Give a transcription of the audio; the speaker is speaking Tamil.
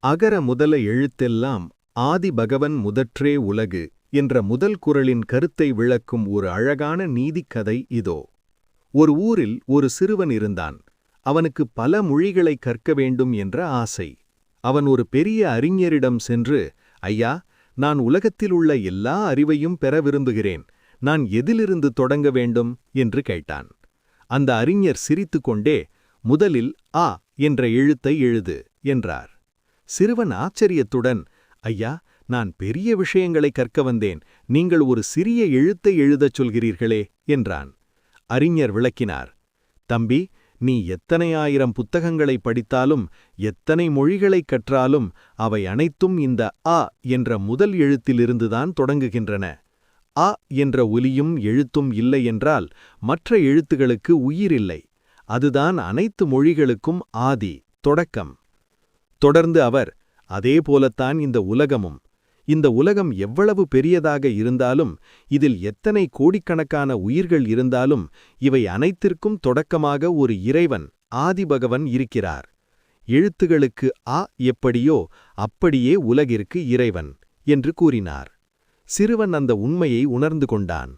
அகர முதல எழுத்தெல்லாம் ஆதி பகவன் முதற்றே உலகு என்ற முதல் குறளின் கருத்தை விளக்கும் ஒரு அழகான நீதிக்கதை இதோ. ஒரு ஊரில் ஒரு சிறுவன் இருந்தான். அவனுக்கு பல மொழிகளை கற்க வேண்டும் என்ற ஆசை. அவன் ஒரு பெரிய அறிஞரிடம் சென்று, ஐயா, நான் உலகத்தில் உள்ள எல்லா அறிவையும் பெற விரும்புகிறேன். நான் எதிலிருந்து தொடங்க வேண்டும் என்று கேட்டான். அந்த அறிஞர் சிரித்துக்கொண்டே, முதலில் ஆ என்ற எழுத்தை எழுது என்றார். சிறுவன் ஆச்சரியத்துடன், ஐயா, நான் பெரிய விஷயங்களை கற்க வந்தேன், நீங்கள் ஒரு சிறிய எழுத்தை எழுதச் சொல்கிறீர்களே என்றான். அறிஞர் விளக்கினார், தம்பி, நீ எத்தனை ஆயிரம் புத்தகங்களை படித்தாலும் எத்தனை மொழிகளைக் கற்றாலும் அவை அனைத்தும் இந்த அ என்ற முதல் எழுத்திலிருந்துதான் தொடங்குகின்றன. அ என்ற ஒலியும் எழுத்தும் இல்லை என்றால் மற்ற எழுத்துகளுக்கு உயிரில்லை. அதுதான் அனைத்து மொழிகளுக்கும் ஆதி, தொடக்கம். தொடர்ந்து அவர், அதே போலத்தான் இந்த உலகமும். இந்த உலகம் எவ்வளவு பெரியதாக இருந்தாலும், இதில் எத்தனை கோடிக்கணக்கான உயிர்கள் இருந்தாலும், இவை அனைத்திற்கும் தொடக்கமாக ஒரு இறைவன், ஆதிபகவன் இருக்கிறார். எழுத்துகளுக்கு அ எப்படியோ அப்படியே உலகிற்கு இறைவன் என்று கூறினார். சிறுவன் அந்த உண்மையை உணர்ந்து கொண்டான்.